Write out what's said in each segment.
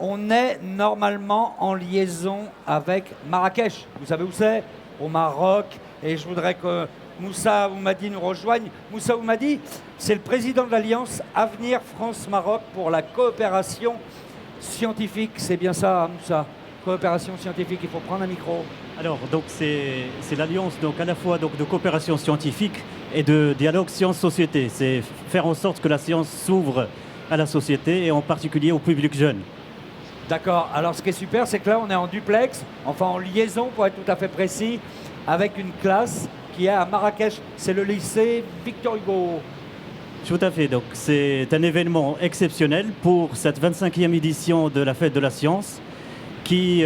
on est normalement en liaison avec Marrakech. Vous savez où c'est? Au Maroc. Et je voudrais que Moussa Oumadi nous rejoigne. Moussa Oumadi, c'est le président de l'Alliance Avenir France-Maroc pour la coopération scientifique. C'est bien ça, Moussa? Coopération scientifique, il faut prendre un micro. Alors, donc c'est l'alliance donc à la fois donc de coopération scientifique et de dialogue science-société. C'est faire en sorte que la science s'ouvre à la société et en particulier au public jeune. D'accord. Alors, ce qui est super, c'est que là, on est en duplex, enfin en liaison, pour être tout à fait précis, avec une classe qui est à Marrakech. C'est le lycée Victor Hugo. Tout à fait. Donc, c'est un événement exceptionnel pour cette 25e édition de la Fête de la Science qui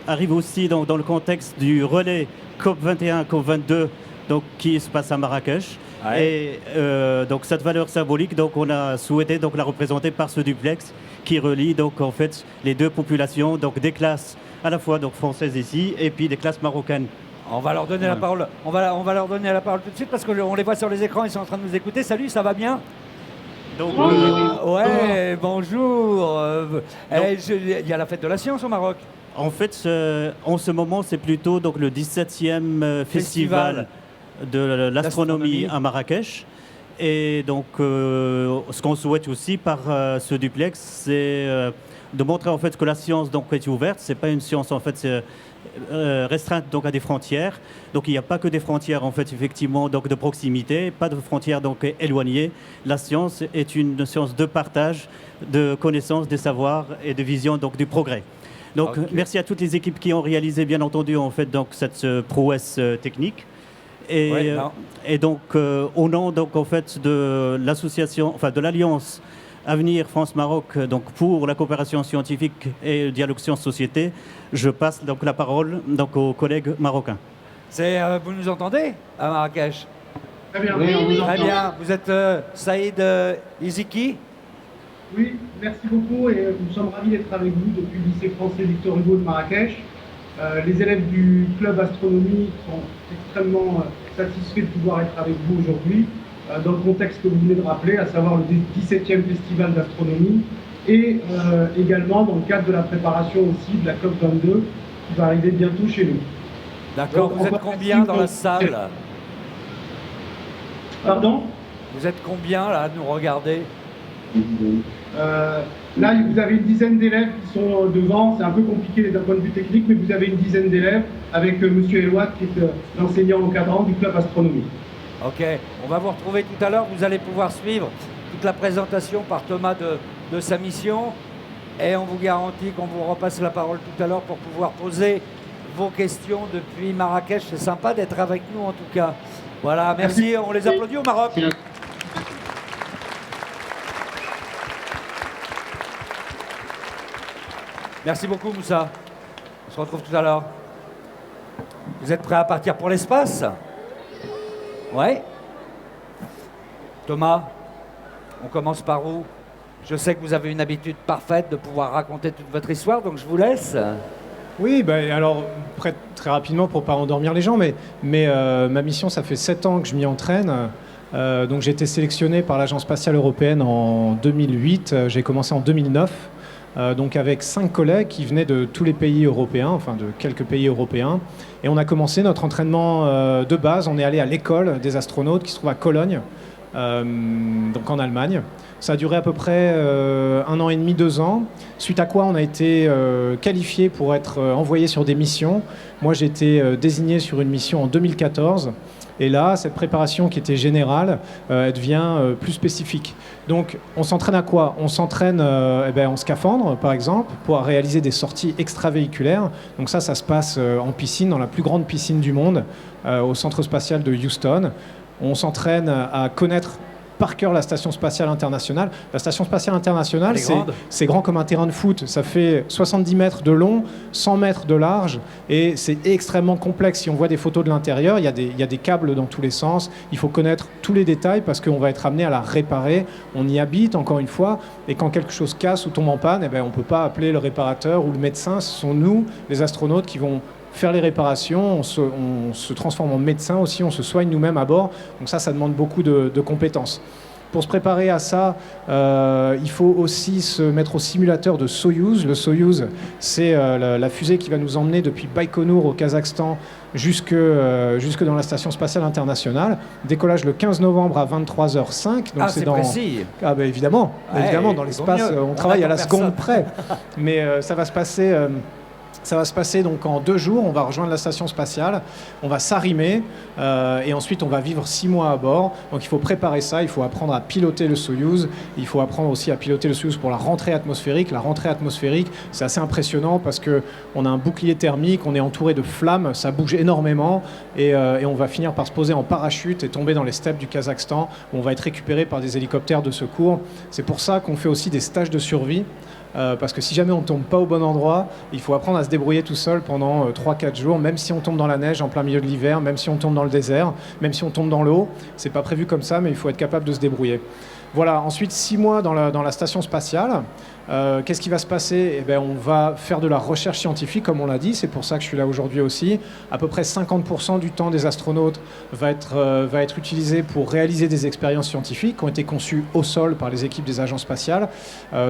arrive aussi dans le contexte du relais COP21, COP22, donc, qui se passe à Marrakech. Ouais. Et donc cette valeur symbolique, donc, on a souhaité donc, la représenter par ce duplex qui relie donc, en fait, les deux populations, donc des classes à la fois donc, françaises ici et puis des classes marocaines. On va leur donner la parole. On va leur donner la parole tout de suite parce qu'on les voit sur les écrans, ils sont en train de nous écouter. Salut, ça va bien? Donc, ouais, bonjour. Il y a la fête de la science au Maroc. En fait, en ce moment, c'est plutôt donc, le 17e festival de l'astronomie à Marrakech. Et donc, ce qu'on souhaite aussi par ce duplex, c'est de montrer en fait que la science donc, est ouverte. C'est pas une science en fait restreinte donc, à des frontières. Donc, il n'y a pas que des frontières en fait effectivement donc, de proximité, pas de frontières donc éloignées. La science est une science de partage, de connaissances, des savoirs et de vision donc du progrès. Donc, merci à toutes les équipes qui ont réalisé, bien entendu, en fait, donc, cette prouesse technique. Et donc, au nom donc, en fait, de l'association, enfin, de l'Alliance Avenir France-Maroc donc, pour la coopération scientifique et le dialogue science-société, je passe donc, la parole donc, aux collègues marocains. Vous nous entendez à Marrakech? Très bien, oui, on vous entend. Très bien. Vous êtes Saïd Iziki? Oui, merci beaucoup et nous sommes ravis d'être avec vous depuis le lycée français Victor Hugo de Marrakech. Les élèves du club astronomie sont extrêmement satisfaits de pouvoir être avec vous aujourd'hui dans le contexte que vous venez de rappeler, à savoir le 17e festival d'astronomie et également dans le cadre de la préparation aussi de la COP22 qui va arriver bientôt chez nous. D'accord, vous êtes combien dans la salle? Pardon? Vous êtes combien là à nous regarder? Là, vous avez une dizaine d'élèves qui sont devant. C'est un peu compliqué d'un point de vue technique, mais vous avez une dizaine d'élèves avec Monsieur Elouat, qui est l'enseignant encadrant du club astronomie. Ok, on va vous retrouver tout à l'heure. Vous allez pouvoir suivre toute la présentation par Thomas de sa mission. Et on vous garantit qu'on vous repasse la parole tout à l'heure pour pouvoir poser vos questions depuis Marrakech. C'est sympa d'être avec nous en tout cas. Voilà, merci. On les applaudit au Maroc. Merci beaucoup, Moussa. On se retrouve tout à l'heure. Vous êtes prêts à partir pour l'espace? Ouais. Thomas, on commence par où? Je sais que vous avez une habitude parfaite de pouvoir raconter toute votre histoire, donc je vous laisse. Oui, alors, très rapidement pour ne pas endormir les gens, mais ma mission, ça fait 7 ans que je m'y entraîne. Donc j'ai été sélectionné par l'Agence spatiale européenne en 2008. J'ai commencé en 2009. Donc avec 5 collègues qui venaient de tous les pays européens, enfin de quelques pays européens. Et on a commencé notre entraînement de base. On est allé à l'école des astronautes qui se trouve à Cologne, donc en Allemagne. Ça a duré à peu près 1 an et demi, 2 ans. Suite à quoi on a été qualifié pour être envoyé sur des missions. Moi j'ai été désigné sur une mission en 2014. Et là, cette préparation qui était générale, elle devient plus spécifique. Donc, on s'entraîne à quoi? On s'entraîne en scaphandre, par exemple, pour réaliser des sorties extravéhiculaires. Donc ça se passe en piscine, dans la plus grande piscine du monde, au centre spatial de Houston. On s'entraîne à connaître par cœur la Station Spatiale Internationale. La Station Spatiale Internationale, c'est grand comme un terrain de foot. Ça fait 70 mètres de long, 100 mètres de large, et c'est extrêmement complexe. Si on voit des photos de l'intérieur, il y a des câbles dans tous les sens. Il faut connaître tous les détails parce qu'on va être amené à la réparer. On y habite, encore une fois, et quand quelque chose casse ou tombe en panne, on ne peut pas appeler le réparateur ou le médecin. Ce sont nous, les astronautes, qui vont faire les réparations. On se transforme en médecin aussi, on se soigne nous-mêmes à bord. Donc ça demande beaucoup de compétences. Pour se préparer à ça, il faut aussi se mettre au simulateur de Soyouz. Le Soyouz, c'est la fusée qui va nous emmener depuis Baïkonour au Kazakhstan jusque dans la Station spatiale internationale. Décollage le 15 novembre à 23h05. Donc c'est précis. Ah ben évidemment, Ouais, évidemment, dans l'espace, on travaille à la seconde près. Mais ça va se passer... Ça va se passer donc en 2 jours, on va rejoindre la station spatiale, on va s'arrimer et ensuite on va vivre 6 mois à bord. Donc il faut préparer ça, il faut apprendre à piloter le Soyouz, il faut apprendre aussi à piloter le Soyouz pour la rentrée atmosphérique. La rentrée atmosphérique, c'est assez impressionnant parce qu'on a un bouclier thermique, on est entouré de flammes, ça bouge énormément et on va finir par se poser en parachute et tomber dans les steppes du Kazakhstan où on va être récupéré par des hélicoptères de secours. C'est pour ça qu'on fait aussi des stages de survie. Parce que si jamais on ne tombe pas au bon endroit, il faut apprendre à se débrouiller tout seul pendant 3-4 jours, même si on tombe dans la neige en plein milieu de l'hiver, même si on tombe dans le désert, même si on tombe dans l'eau. C'est pas prévu comme ça, mais il faut être capable de se débrouiller. Voilà, ensuite 6 mois dans la station spatiale. Qu'est-ce qui va se passer ? Eh bien, on va faire de la recherche scientifique, comme on l'a dit, c'est pour ça que je suis là aujourd'hui aussi. À peu près 50% du temps des astronautes va être utilisé pour réaliser des expériences scientifiques qui ont été conçues au sol par les équipes des agences spatiales.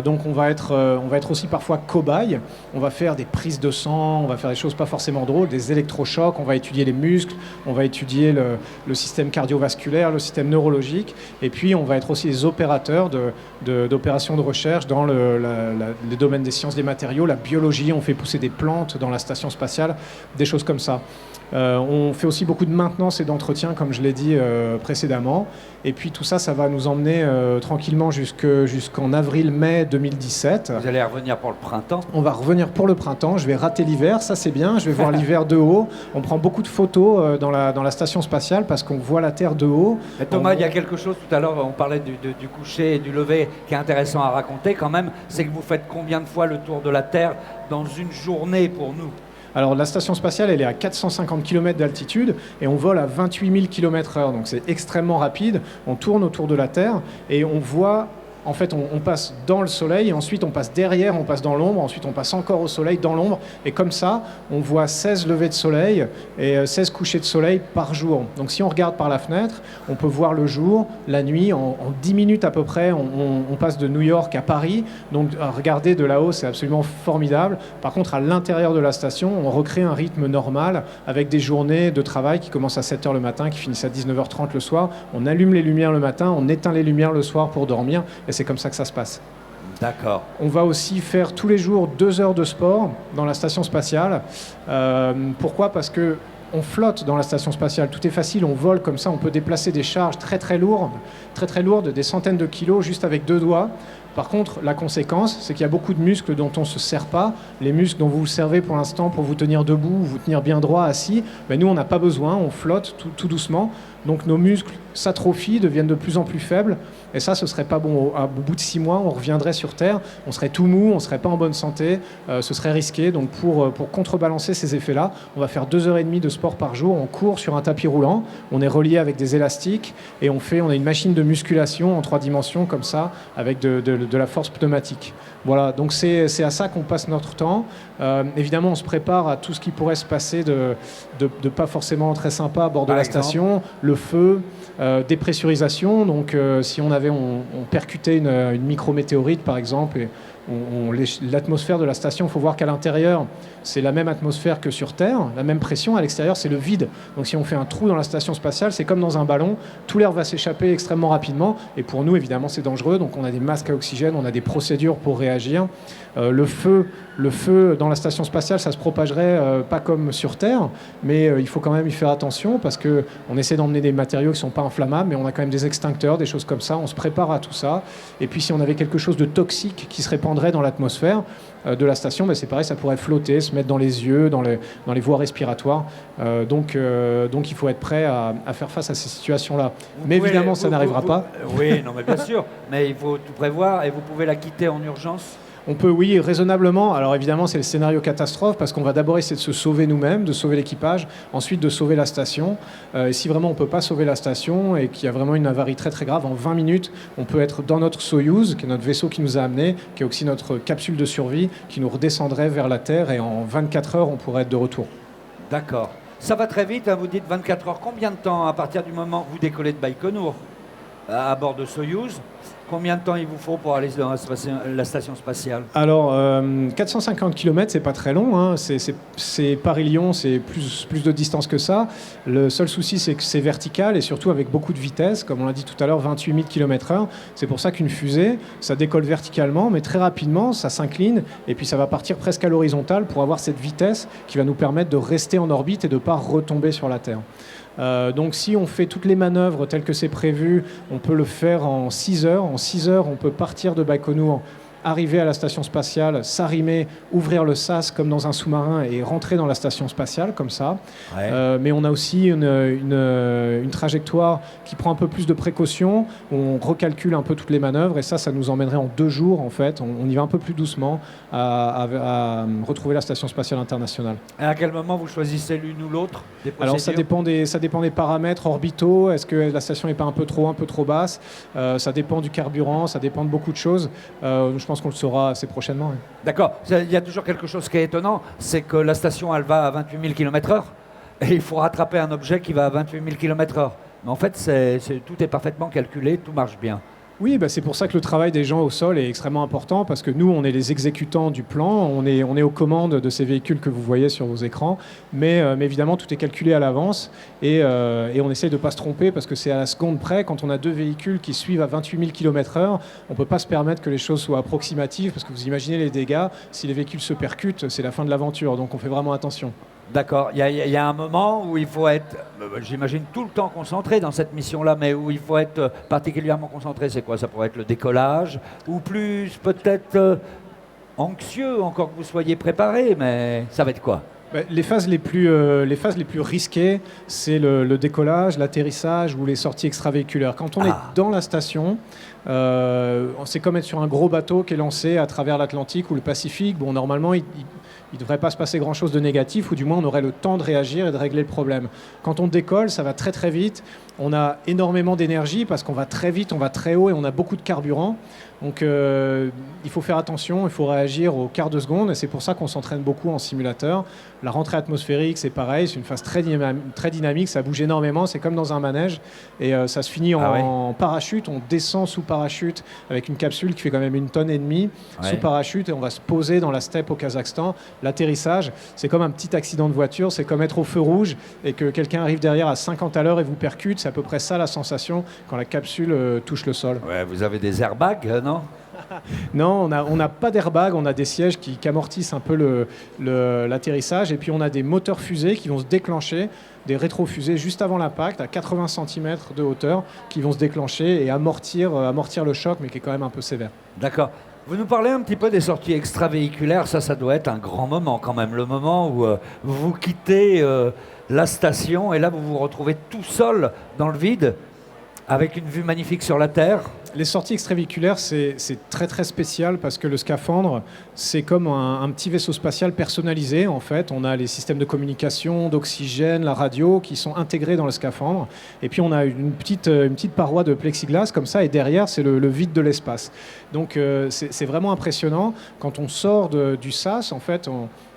Donc on va être aussi parfois cobaye. On va faire des prises de sang, on va faire des choses pas forcément drôles, des électrochocs, on va étudier les muscles, on va étudier le système cardiovasculaire, le système neurologique, et puis on va être aussi les opérateurs d'opérations de recherche dans les domaines des sciences des matériaux, la biologie, on fait pousser des plantes dans la station spatiale, des choses comme ça. On fait aussi beaucoup de maintenance et d'entretien, comme je l'ai dit précédemment. Et puis tout ça, ça va nous emmener tranquillement jusqu'en avril-mai 2017. Vous allez revenir pour le printemps ? On va revenir pour le printemps. Je vais rater l'hiver, ça c'est bien. Je vais voir l'hiver de haut. On prend beaucoup de photos dans la station spatiale parce qu'on voit la Terre de haut. Mais Thomas, il y a quelque chose, tout à l'heure, on parlait du coucher et du lever qui est intéressant à raconter quand même. C'est que vous faites combien de fois le tour de la Terre dans une journée pour nous ? Alors la station spatiale, elle est à 450 km d'altitude et on vole à 28 000 km/h, donc c'est extrêmement rapide. On tourne autour de la Terre et on voit... En fait, on passe dans le soleil, et ensuite on passe derrière, on passe dans l'ombre, ensuite on passe encore au soleil, dans l'ombre, et comme ça, on voit 16 levées de soleil et 16 couchers de soleil par jour. Donc si on regarde par la fenêtre, on peut voir le jour, la nuit, en 10 minutes à peu près, on passe de New York à Paris. Donc regarder de là-haut, c'est absolument formidable. Par contre, à l'intérieur de la station, on recrée un rythme normal avec des journées de travail qui commencent à 7h le matin, qui finissent à 19h30 le soir. On allume les lumières le matin, on éteint les lumières le soir pour dormir. Et c'est comme ça que ça se passe. D'accord. On va aussi faire tous les jours 2 heures de sport dans la station spatiale. Pourquoi ? Parce que on flotte dans la station spatiale, tout est facile, on vole comme ça, on peut déplacer des charges très lourdes, des centaines de kilos juste avec 2 doigts. Par contre, la conséquence, c'est qu'il y a beaucoup de muscles dont on ne se sert pas. Les muscles dont vous vous servez pour l'instant pour vous tenir debout, vous tenir bien droit, assis, ben nous, on n'a pas besoin, on flotte tout doucement. Donc nos muscles s'atrophient, deviennent de plus en plus faibles. Et ça, ce serait pas bon. Au bout de 6 mois, on reviendrait sur Terre, on serait tout mou, on serait pas en bonne santé, ce serait risqué. Donc pour contrebalancer ces effets-là, on va faire 2h30 de sport par jour. On court sur un tapis roulant, on est relié avec des élastiques et on a une machine de musculation en 3 dimensions comme ça, avec de la force pneumatique. Voilà, donc c'est à ça qu'on passe notre temps. Évidemment, on se prépare à tout ce qui pourrait se passer de pas forcément très sympa à bord de la station. Le feu, dépressurisation. Donc, si on percutait une micrométéorite, par exemple, et l'atmosphère de la station, il faut voir qu'à l'intérieur, c'est la même atmosphère que sur Terre, la même pression. À l'extérieur, c'est le vide. Donc, si on fait un trou dans la station spatiale, c'est comme dans un ballon. Tout l'air va s'échapper extrêmement rapidement. Et pour nous, évidemment, c'est dangereux. Donc, on a des masques à oxygène, on a des procédures pour réagir. Le feu dans la station spatiale, ça se propagerait pas comme sur Terre, mais il faut quand même y faire attention parce qu'on essaie d'emmener des matériaux qui ne sont pas inflammables, mais on a quand même des extincteurs, des choses comme ça. On se prépare à tout ça. Et puis, si on avait quelque chose de toxique qui se répandrait dans l'atmosphère de la station, ben c'est pareil, ça pourrait flotter, se mettre dans les yeux, dans les voies respiratoires. Donc, il faut être prêt à faire face à ces situations-là. Mais évidemment, ça n'arrivera pas. Oui, non, mais bien sûr. Mais il faut tout prévoir et vous pouvez la quitter en urgence. On peut, oui, raisonnablement. Alors évidemment, c'est le scénario catastrophe parce qu'on va d'abord essayer de se sauver nous-mêmes, de sauver l'équipage, ensuite de sauver la station. Et si vraiment on ne peut pas sauver la station et qu'il y a vraiment une avarie très grave, en 20 minutes, on peut être dans notre Soyouz, qui est notre vaisseau qui nous a amenés, qui est aussi notre capsule de survie, qui nous redescendrait vers la Terre et en 24 heures, on pourrait être de retour. D'accord. Ça va très vite, hein, vous dites 24 heures. Combien de temps à partir du moment où vous décollez de Baïkonour ? à bord de Soyouz. Combien de temps il vous faut pour aller dans la station spatiale? Alors, 450 km, c'est pas très long. Hein. C'est Paris-Lyon, c'est plus de distance que ça. Le seul souci, c'est que c'est vertical et surtout avec beaucoup de vitesse. Comme on l'a dit tout à l'heure, 28 000 km/h. C'est pour ça qu'une fusée, ça décolle verticalement, mais très rapidement, ça s'incline et puis ça va partir presque à l'horizontale pour avoir cette vitesse qui va nous permettre de rester en orbite et de ne pas retomber sur la Terre. Donc si on fait toutes les manœuvres telles que c'est prévu, on peut le faire en 6 heures. En 6 heures, on peut partir de Baïkonour, arriver à la station spatiale, s'arrimer, ouvrir le sas comme dans un sous-marin et rentrer dans la station spatiale comme ça. Ouais. Mais on a aussi une trajectoire qui prend un peu plus de précautions. On recalcule un peu toutes les manœuvres et ça nous emmènerait en 2 jours en fait. On y va un peu plus doucement à retrouver la station spatiale internationale. Et à quel moment vous choisissez l'une ou l'autre des procédures? Alors ça dépend des paramètres orbitaux. Est-ce que la station n'est pas un peu trop basse? Ça dépend du carburant, ça dépend de beaucoup de choses. Je pense qu'on le saura assez prochainement. Oui. D'accord. Il y a toujours quelque chose qui est étonnant, c'est que la station, elle va à 28 000 km/h et il faut rattraper un objet qui va à 28 000 km/h. Mais en fait, tout est parfaitement calculé, tout marche bien. Oui, c'est pour ça que le travail des gens au sol est extrêmement important, parce que nous, on est les exécutants du plan, on est aux commandes de ces véhicules que vous voyez sur vos écrans, mais évidemment, tout est calculé à l'avance, et on essaye de ne pas se tromper, parce que c'est à la seconde près, quand on a 2 véhicules qui suivent à 28 000 km/h, on ne peut pas se permettre que les choses soient approximatives, parce que vous imaginez les dégâts, si les véhicules se percutent, c'est la fin de l'aventure, donc on fait vraiment attention. D'accord. Il y a un moment où il faut être, j'imagine, tout le temps concentré dans cette mission-là, mais où il faut être particulièrement concentré. C'est quoi? Ça pourrait être le décollage, ou plus peut-être anxieux, encore que vous soyez préparé, mais ça va être quoi? Les phases les plus risquées, c'est le décollage, l'atterrissage ou les sorties extravéhiculaires. Quand on est dans la station, c'est comme être sur un gros bateau qui est lancé à travers l'Atlantique ou le Pacifique. Bon, normalement, il ne devrait pas se passer grand-chose de négatif, ou du moins on aurait le temps de réagir et de régler le problème. Quand on décolle, ça va très très vite. On a énormément d'énergie parce qu'on va très vite, on va très haut et on a beaucoup de carburant. Donc il faut faire attention, il faut réagir au quart de seconde, et c'est pour ça qu'on s'entraîne beaucoup en simulateur. La rentrée atmosphérique, c'est pareil, c'est une phase très dynamique, ça bouge énormément, c'est comme dans un manège, et ça se finit en parachute. On descend sous parachute avec une capsule qui fait quand même 1,5 tonnes sous parachute, et on va se poser dans la steppe au Kazakhstan. L'atterrissage, c'est comme un petit accident de voiture, c'est comme être au feu rouge et que quelqu'un arrive derrière à 50 à l'heure et vous percute. C'est à peu près ça la sensation quand la capsule touche le sol. Ouais, vous avez des airbags, non? Non, on n'a pas d'airbag, on a des sièges qui amortissent un peu l'atterrissage, et puis on a des moteurs fusées qui vont se déclencher, des rétrofusées juste avant l'impact, à 80 cm de hauteur, qui vont se déclencher et amortir le choc, mais qui est quand même un peu sévère. D'accord. Vous nous parlez un petit peu des sorties extravéhiculaires, ça doit être un grand moment quand même, le moment où vous quittez la station et là vous vous retrouvez tout seul dans le vide, avec une vue magnifique sur la Terre. Les sorties extravéhiculaires, c'est très très spécial parce que le scaphandre, c'est comme un petit vaisseau spatial personnalisé en fait. On a les systèmes de communication, d'oxygène, la radio qui sont intégrés dans le scaphandre. Et puis on a une petite paroi de plexiglas comme ça, et derrière c'est le vide de l'espace. Donc c'est vraiment impressionnant. Quand on sort du sas, en fait,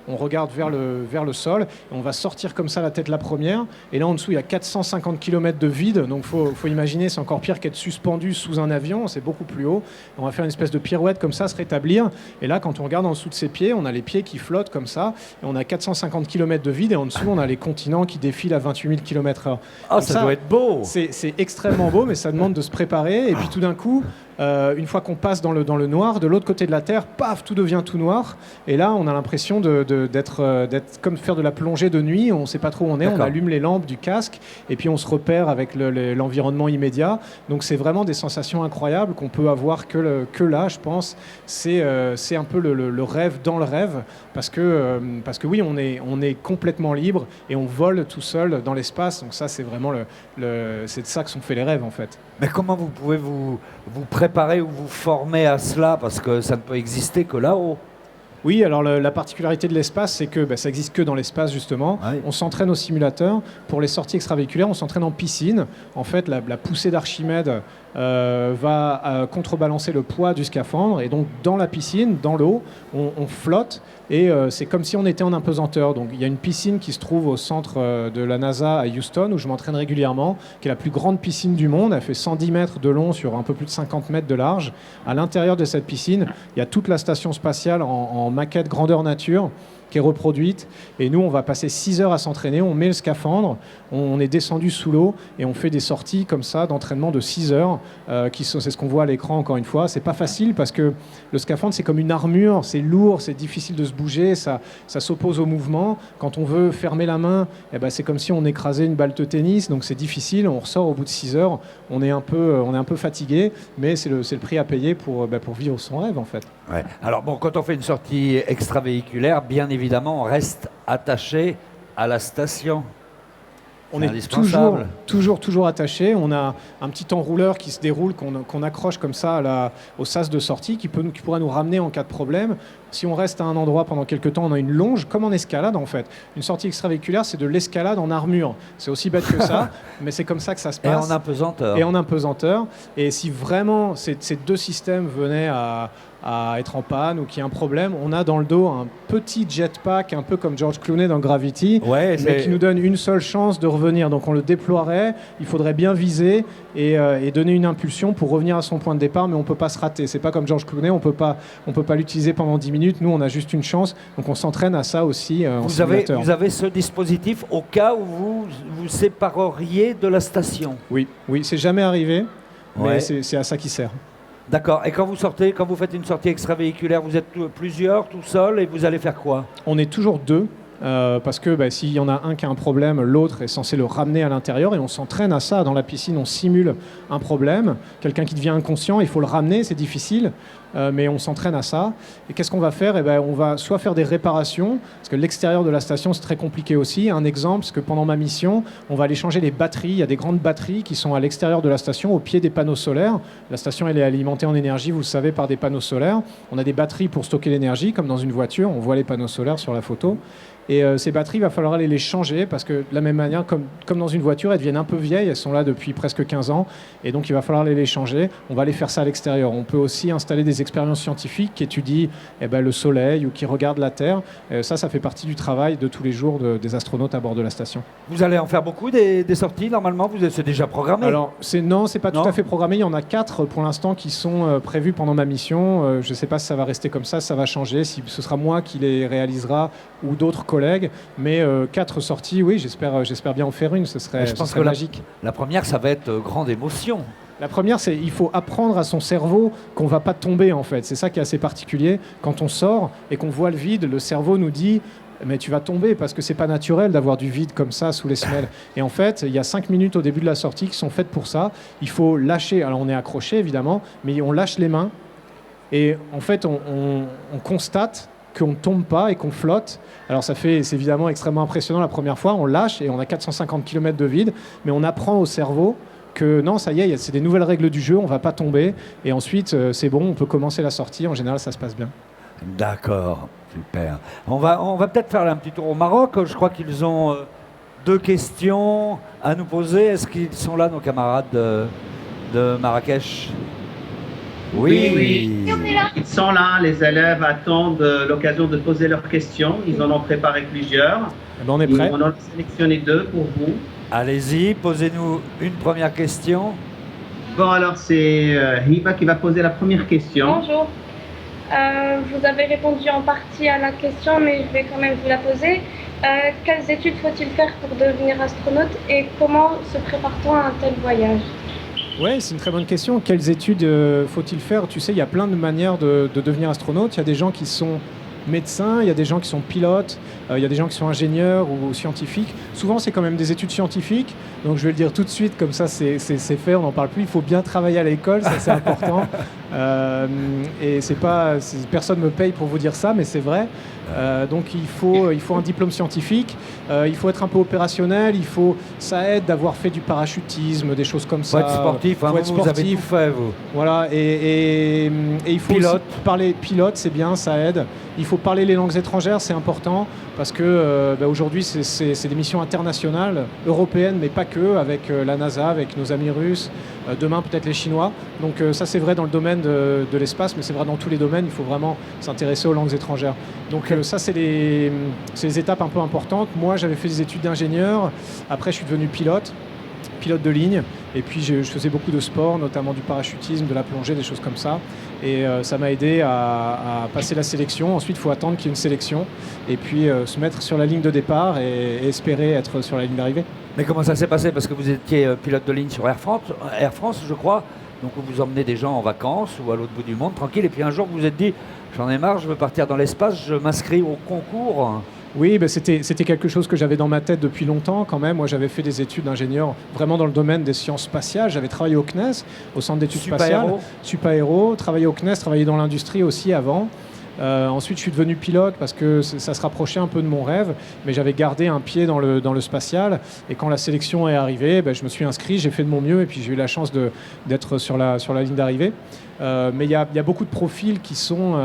on regarde vers le sol, et on va sortir comme ça la tête la première, et là en dessous il y a 450 km de vide, donc faut imaginer, c'est encore pire qu'être suspendu sous un avion, c'est beaucoup plus haut. On va faire une espèce de pirouette comme ça, se rétablir, et là quand on regarde en dessous de ses pieds, on a les pieds qui flottent comme ça, et on a 450 km de vide, et en dessous on a les continents qui défilent à 28 000 km/h. Ah, ça doit être beau! C'est extrêmement beau, mais ça demande de se préparer, et puis tout d'un coup, une fois qu'on passe dans le noir, de l'autre côté de la Terre, paf, tout devient tout noir, et là on a l'impression d'être comme faire de la plongée de nuit. On ne sait pas trop où on est. D'accord. On allume les lampes du casque et puis on se repère avec l'environnement immédiat. Donc c'est vraiment des sensations incroyables qu'on peut avoir que là, je pense. C'est un peu le rêve dans le rêve, parce que oui, on est complètement libre et on vole tout seul dans l'espace. Donc ça, c'est vraiment c'est de ça que sont faits les rêves en fait. Mais comment vous pouvez vous préparer ou vous former à cela, parce que ça ne peut exister que là-haut? Oui, alors la particularité de l'espace, c'est que ça existe que dans l'espace, justement. Ouais. On s'entraîne au simulateur. Pour les sorties extravéhiculaires, on s'entraîne en piscine. En fait, la poussée d'Archimède va contrebalancer le poids du scaphandre. Et donc, dans la piscine, dans l'eau, on flotte. Et c'est comme si on était en apesanteur. Donc, il y a une piscine qui se trouve au centre de la NASA à Houston, où je m'entraîne régulièrement, qui est la plus grande piscine du monde. Elle fait 110 mètres de long sur un peu plus de 50 mètres de large. À l'intérieur de cette piscine, il y a toute la station spatiale en maquette grandeur nature qui est reproduite. Et nous, on va passer 6 heures à s'entraîner. On met le scaphandre, on est descendu sous l'eau et on fait des sorties comme ça d'entraînement de 6 heures. C'est ce qu'on voit à l'écran encore une fois. C'est pas facile parce que le scaphandre, c'est comme une armure. C'est lourd, c'est difficile de se bouger. Ça s'oppose au mouvement. Quand on veut fermer la main, c'est comme si on écrasait une balle de tennis. Donc c'est difficile. On ressort au bout de 6 heures. On est un peu fatigué, mais c'est le prix à payer pour vivre son rêve en fait. Ouais. Alors bon, quand on fait une sortie extravéhiculaire, bien évidemment, on reste attaché à la station. On est toujours attaché. On a un petit enrouleur qui se déroule, qu'on accroche comme ça au sas de sortie, qui pourra nous ramener en cas de problème. Si on reste à un endroit pendant quelques temps, on a une longe, comme en escalade en fait. Une sortie extravéhiculaire, c'est de l'escalade en armure. C'est aussi bête que ça, mais c'est comme ça que ça se passe. Et en apesanteur. Et si vraiment ces deux systèmes venaient à être en panne ou qu'il y a un problème, on a dans le dos un petit jetpack, un peu comme George Clooney dans Gravity, mais qui nous donne une seule chance de revenir. Donc on le déploierait, il faudrait bien viser et donner une impulsion pour revenir à son point de départ, mais on ne peut pas se rater. C'est pas comme George Clooney, on peut pas l'utiliser pendant 10 minutes. Nous, on a juste une chance. Donc on s'entraîne à ça aussi en simulateur. Vous avez ce dispositif au cas où vous sépareriez de la station. Oui, c'est jamais arrivé, mais c'est à ça qu'il sert. D'accord. Et quand vous faites une sortie extravéhiculaire, vous êtes plusieurs, tout seul, et vous allez faire quoi? On est toujours deux. Parce que s'il y en a un qui a un problème, l'autre est censé le ramener à l'intérieur et on s'entraîne à ça. Dans la piscine, on simule un problème. Quelqu'un qui devient inconscient, il faut le ramener, c'est difficile, mais on s'entraîne à ça. Et qu'est-ce qu'on va faire? On va soit faire des réparations, parce que l'extérieur de la station, c'est très compliqué aussi. Un exemple, c'est que pendant ma mission, on va aller changer les batteries. Il y a des grandes batteries qui sont à l'extérieur de la station, au pied des panneaux solaires. La station, elle est alimentée en énergie, vous le savez, par des panneaux solaires. On a des batteries pour stocker l'énergie, comme dans une voiture. On voit les panneaux solaires sur la photo. Et ces batteries, il va falloir aller les changer parce que de la même manière, comme dans une voiture, elles deviennent un peu vieilles, elles sont là depuis presque 15 ans, et donc il va falloir aller les changer. On va aller faire ça à l'extérieur. On peut aussi installer des expériences scientifiques qui étudient le soleil ou qui regardent la Terre. Ça fait partie du travail de tous les jours des astronautes à bord de la station. Vous allez en faire beaucoup des sorties, normalement? C'est déjà programmé? Alors, c'est pas tout à fait programmé. Il y en a 4 pour l'instant qui sont prévus pendant ma mission. Je ne sais pas si ça va rester comme ça va changer, si ce sera moi qui les réalisera ou d'autres collègues, mais 4 sorties, oui, j'espère bien en faire une, ce serait magique. La première, ça va être grande émotion. La première, c'est il faut apprendre à son cerveau qu'on ne va pas tomber, en fait. C'est ça qui est assez particulier. Quand on sort et qu'on voit le vide, le cerveau nous dit « mais tu vas tomber parce que c'est pas naturel d'avoir du vide comme ça sous les semelles ». Et en fait, il y a 5 minutes au début de la sortie qui sont faites pour ça. Il faut lâcher, alors on est accroché évidemment, mais on lâche les mains et en fait, on constate qu'on ne tombe pas et qu'on flotte. Alors c'est évidemment extrêmement impressionnant la première fois, on lâche et on a 450 km de vide, mais on apprend au cerveau que non, ça y est, c'est des nouvelles règles du jeu, on ne va pas tomber, et ensuite c'est bon, on peut commencer la sortie, en général ça se passe bien. D'accord, super. On va peut-être faire un petit tour au Maroc, je crois qu'ils ont 2 questions à nous poser. Est-ce qu'ils sont là, nos camarades de Marrakech? Oui. Ils sont là, les élèves attendent l'occasion de poser leurs questions. Ils en ont préparé plusieurs. On est prêts. On en a sélectionné 2 pour vous. Allez-y, posez-nous une première question. Bon, alors c'est Hiba qui va poser la première question. Bonjour. Vous avez répondu en partie à la question, mais je vais quand même vous la poser. Quelles études faut-il faire pour devenir astronaute et comment se prépare-t-on à un tel voyage? Oui, c'est une très bonne question. Quelles études faut-il faire? Tu sais, il y a plein de manières de devenir astronaute. Il y a des gens qui sont médecins, il y a des gens qui sont pilotes, il y a des gens qui sont ingénieurs ou scientifiques. Souvent, c'est quand même des études scientifiques. Donc, je vais le dire tout de suite, comme ça, c'est fait, on n'en parle plus. Il faut bien travailler à l'école, ça c'est important. Et personne ne me paye pour vous dire ça, mais c'est vrai. Donc, il faut un diplôme scientifique. Il faut être un peu opérationnel. Ça aide d'avoir fait du parachutisme, des choses comme ça. Faut être sportif. Faut être sportif. Vous avez tout fait, vous. Voilà. Et il faut aussi parler pilote, c'est bien, ça aide. Il faut faut parler les langues étrangères, c'est important parce que aujourd'hui, c'est des missions internationales, européennes, mais pas que, avec la NASA, avec nos amis russes, demain peut-être les Chinois. Donc ça, c'est vrai dans le domaine de l'espace, mais c'est vrai dans tous les domaines, il faut vraiment s'intéresser aux langues étrangères. Donc ça, c'est les étapes un peu importantes. Moi, j'avais fait des études d'ingénieur, après je suis devenu pilote de ligne, et puis je faisais beaucoup de sport, notamment du parachutisme, de la plongée, des choses comme ça, et ça m'a aidé à passer la sélection. Ensuite, il faut attendre qu'il y ait une sélection, et puis se mettre sur la ligne de départ et espérer être sur la ligne d'arrivée. Mais comment ça s'est passé? Parce que vous étiez pilote de ligne sur Air France, je crois, donc vous emmenez des gens en vacances ou à l'autre bout du monde, tranquille, et puis un jour vous vous êtes dit, j'en ai marre, je veux partir dans l'espace, je m'inscris au concours. Oui, c'était quelque chose que j'avais dans ma tête depuis longtemps quand même. Moi, j'avais fait des études d'ingénieur vraiment dans le domaine des sciences spatiales. J'avais travaillé au CNES, au Centre d'études spatiales. Supaéro, travaillé au CNES, travaillé dans l'industrie aussi avant. Ensuite, je suis devenu pilote parce que ça se rapprochait un peu de mon rêve, mais j'avais gardé un pied dans le spatial. Et quand la sélection est arrivée, je me suis inscrit, j'ai fait de mon mieux et puis j'ai eu la chance d'être sur la ligne d'arrivée. Mais il y a beaucoup de profils qui sont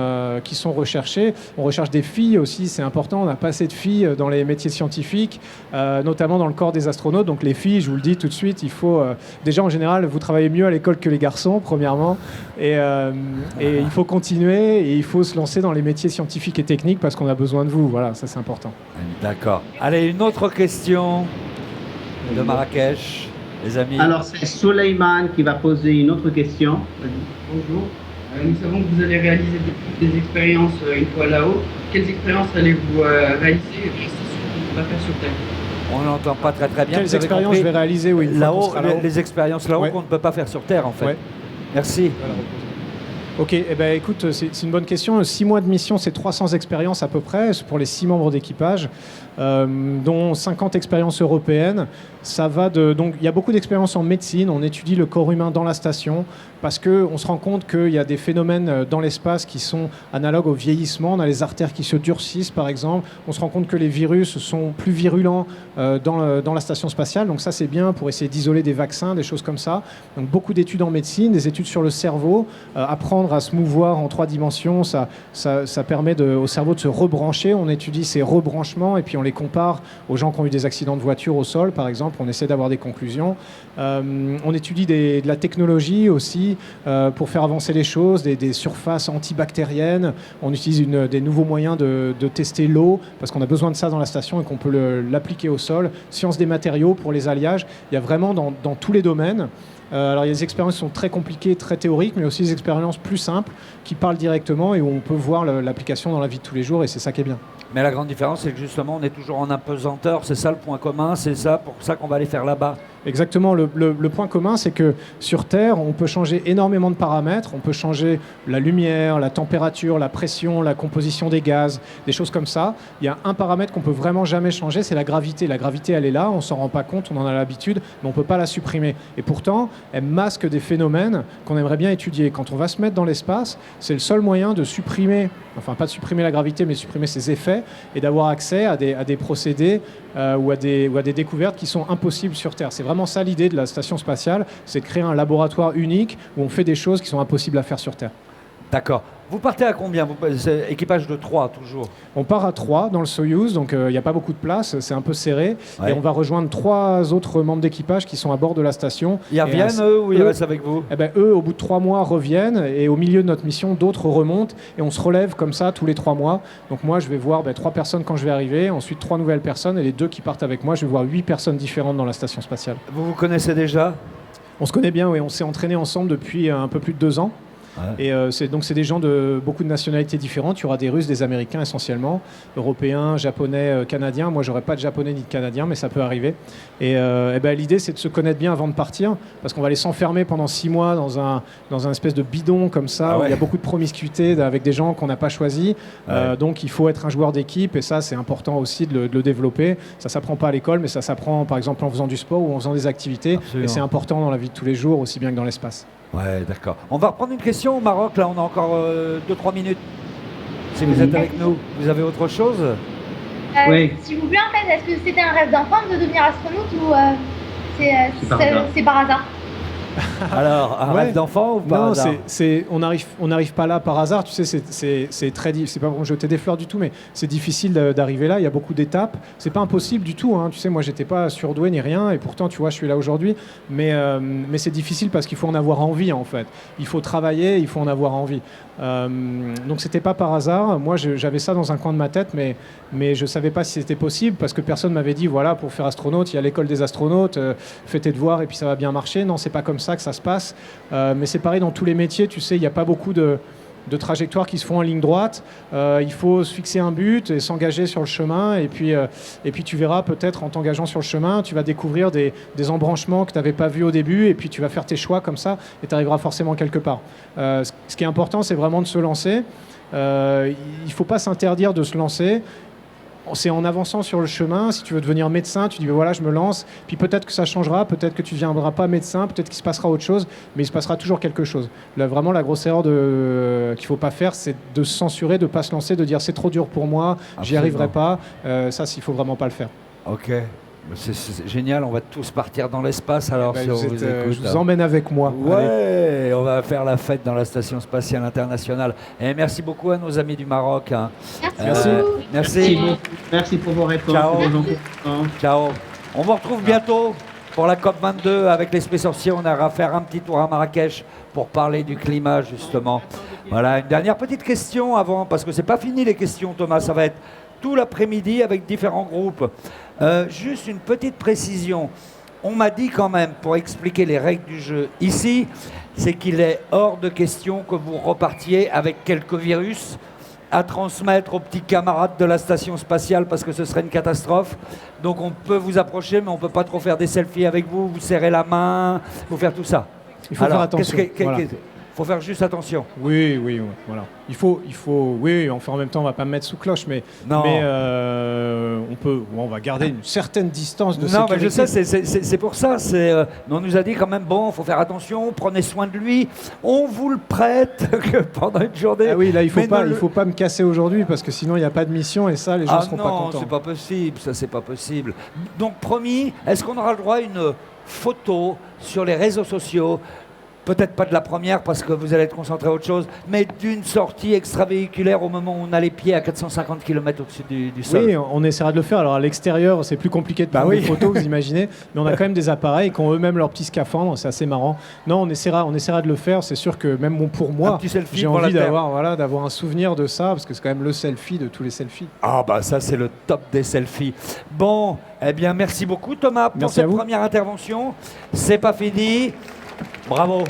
recherchés. On recherche des filles aussi, c'est important. On n'a pas assez de filles dans les métiers scientifiques, notamment dans le corps des astronautes. Donc les filles, je vous le dis tout de suite, il faut déjà en général, vous travaillez mieux à l'école que les garçons, premièrement. Et il faut continuer et il faut se lancer dans les métiers scientifiques et techniques parce qu'on a besoin de vous. Voilà, ça c'est important. D'accord. Allez, une autre question de Marrakech, les amis. Alors c'est Souleyman qui va poser une autre question. Bonjour. Nous savons que vous allez réaliser des expériences une fois là-haut. Quelles expériences allez-vous réaliser et qu'est-ce qu'on va faire sur Terre? On n'entend pas très bien. Quelles expériences je vais réaliser là-haut, les expériences là-haut qu'on ne peut pas faire sur Terre en fait. Ouais. Merci. Ok, écoute, c'est une bonne question. 6 mois de mission, c'est 300 expériences à peu près pour les 6 membres d'équipage, dont 50 expériences européennes. Donc il y a beaucoup d'expériences en médecine. On étudie le corps humain dans la station parce qu'on se rend compte qu'il y a des phénomènes dans l'espace qui sont analogues au vieillissement. On a les artères qui se durcissent, par exemple. On se rend compte que les virus sont plus virulents dans la station spatiale. Donc ça, c'est bien pour essayer d'isoler des vaccins, des choses comme ça. Donc beaucoup d'études en médecine, des études sur le cerveau, apprendre à se mouvoir en 3 dimensions, ça permet au cerveau de se rebrancher. On étudie ces rebranchements et puis on les compare aux gens qui ont eu des accidents de voiture au sol, par exemple. On essaie d'avoir des conclusions. On étudie de la technologie aussi pour faire avancer les choses, des surfaces antibactériennes. On utilise des nouveaux moyens de tester l'eau parce qu'on a besoin de ça dans la station et qu'on peut l'appliquer au sol. Science des matériaux pour les alliages. Il y a vraiment dans tous les domaines. Alors il y a des expériences qui sont très compliquées, très théoriques, mais aussi des expériences plus simples qui parlent directement et où on peut voir l'application dans la vie de tous les jours et c'est ça qui est bien. Mais la grande différence, c'est que justement, on est toujours en apesanteur. C'est ça le point commun, c'est ça pour ça qu'on va aller faire là-bas. Exactement. Le point commun, c'est que sur Terre, on peut changer énormément de paramètres. On peut changer la lumière, la température, la pression, la composition des gaz, des choses comme ça. Il y a un paramètre qu'on peut vraiment jamais changer, c'est la gravité. La gravité, elle est là, on s'en rend pas compte, on en a l'habitude, mais on peut pas la supprimer. Et pourtant, elle masque des phénomènes qu'on aimerait bien étudier. Quand on va se mettre dans l'espace, c'est le seul moyen de supprimer, enfin pas de supprimer la gravité, mais supprimer ses effets et d'avoir accès à des procédés ou à des découvertes qui sont impossibles sur Terre. C'est vraiment ça l'idée de la station spatiale, c'est de créer un laboratoire unique où on fait des choses qui sont impossibles à faire sur Terre. D'accord. Vous partez à combien? C'est équipage de 3 toujours? On part à 3 dans le Soyouz, donc il n'y a pas beaucoup de place, c'est un peu serré. Ouais. Et on va rejoindre 3 autres membres d'équipage qui sont à bord de la station. Ils reviennent eux ou ils restent avec vous? Eux, au bout de 3 mois, reviennent et au milieu de notre mission, d'autres remontent et on se relève comme ça tous les 3 mois. Donc moi, je vais voir 3 personnes quand je vais arriver, ensuite 3 nouvelles personnes et les 2 qui partent avec moi, je vais voir 8 personnes différentes dans la station spatiale. Vous vous connaissez déjà? On se connaît bien, oui, on s'est entraînés ensemble depuis un peu plus de 2 ans. Ouais. Et c'est des gens de beaucoup de nationalités différentes. Il y aura des Russes, des Américains essentiellement, Européens, Japonais, Canadiens. Moi, j'aurais pas de Japonais ni de Canadiens, mais ça peut arriver. Et l'idée, c'est de se connaître bien avant de partir, parce qu'on va aller s'enfermer pendant 6 mois dans un espèce de bidon comme ça, où il y a beaucoup de promiscuité avec des gens qu'on n'a pas choisis. Donc, il faut être un joueur d'équipe, et ça, c'est important aussi de le développer. Ça s'apprend pas à l'école, mais ça s'apprend, par exemple, en faisant du sport ou en faisant des activités. Absolument. Et c'est important dans la vie de tous les jours, aussi bien que dans l'espace. Ouais, d'accord. On va reprendre une question au Maroc. Là, on a encore 2-3 minutes. Si vous êtes avec nous, vous avez autre chose? Oui. S'il vous plaît, en fait, est-ce que c'était un rêve d'enfant de devenir astronaute ou c'est par hasard? Alors, un Ouais. rêve d'enfant ou pas? Non, hasard on n'arrive pas là par hasard. Tu sais, c'est très c'est pas pour me jeter des fleurs du tout, mais c'est difficile d'arriver là. Il y a beaucoup d'étapes. C'est pas impossible du tout. Hein. Tu sais, moi, j'étais pas surdoué ni rien, et pourtant, tu vois, je suis là aujourd'hui. Mais c'est difficile parce qu'il faut en avoir envie, en fait. Il faut travailler, il faut en avoir envie. Donc, c'était pas par hasard. Moi, j'avais ça dans un coin de ma tête, mais je savais pas si c'était possible parce que personne m'avait dit, voilà, pour faire astronaute, il y a l'école des astronautes, fais tes devoirs et puis ça va bien marcher. Non, c'est pas comme ça que ça se passe. Mais c'est pareil dans tous les métiers, tu sais, il n'y a pas beaucoup de trajectoires qui se font en ligne droite. Il faut se fixer un but et s'engager sur le chemin. Et puis tu verras peut-être en t'engageant sur le chemin, tu vas découvrir des embranchements que tu n'avais pas vus au début. Et puis tu vas faire tes choix comme ça et tu arriveras forcément quelque part. Ce qui est important, c'est vraiment de se lancer. Il ne faut pas s'interdire de se lancer. C'est en avançant sur le chemin, si tu veux devenir médecin, tu dis ben voilà, je me lance, puis peut-être que ça changera, peut-être que tu ne deviendras pas médecin, peut-être qu'il se passera autre chose, mais il se passera toujours quelque chose. Là, vraiment, la grosse erreur qu'il ne faut pas faire, c'est de se censurer, de ne pas se lancer, de dire c'est trop dur pour moi, j'y arriverai pas. Ça, il ne faut vraiment pas le faire. Ok. C'est génial, on va tous partir dans l'espace alors si on vous écoute. Je vous emmène avec moi. Ouais, on va faire la fête dans la Station Spatiale Internationale. Et merci beaucoup à nos amis du Maroc. Hein. Merci. Merci pour vos réponses. Ciao. On vous retrouve bientôt pour la COP22 avec l'Esprit Sorcier. On ira faire un petit tour à Marrakech pour parler du climat justement. Voilà, une dernière petite question avant, parce que c'est pas fini les questions Thomas, ça va être tout l'après-midi avec différents groupes. Juste une petite précision. On m'a dit quand même, pour expliquer les règles du jeu ici, c'est qu'il est hors de question que vous repartiez avec quelques virus à transmettre aux petits camarades de la station spatiale parce que ce serait une catastrophe. Donc on peut vous approcher, mais on ne peut pas trop faire des selfies avec vous, vous serrer la main, vous faire tout ça. Il faut faire attention. Faut faire juste attention. Oui, voilà. Il faut, oui, enfin en même temps, on va pas me mettre sous cloche, mais on va garder une certaine distance de sécurité. Non, mais je sais, c'est pour ça. On nous a dit quand même, bon, faut faire attention, prenez soin de lui, on vous le prête pendant une journée. Ah oui, là, il faut pas me casser aujourd'hui parce que sinon il n'y a pas de mission et ça, les gens seront pas contents. Non, c'est pas possible, ça c'est pas possible. Donc promis, est-ce qu'on aura le droit à une photo sur les réseaux sociaux? Peut-être pas de la première parce que vous allez être concentré à autre chose, mais d'une sortie extravéhiculaire au moment où on a les pieds à 450 km au-dessus du sol. Oui, on essaiera de le faire. Alors à l'extérieur, c'est plus compliqué de prendre des photos, vous imaginez, mais on a quand même des appareils qui ont eux-mêmes leur petit scaphandre, c'est assez marrant. Non, on essaiera de le faire. C'est sûr que même pour moi, j'ai envie d'avoir un souvenir de ça parce que c'est quand même le selfie de tous les selfies. Ah bah ça c'est le top des selfies. Bon, eh bien merci beaucoup Thomas pour cette première intervention. C'est pas fini. Bravo.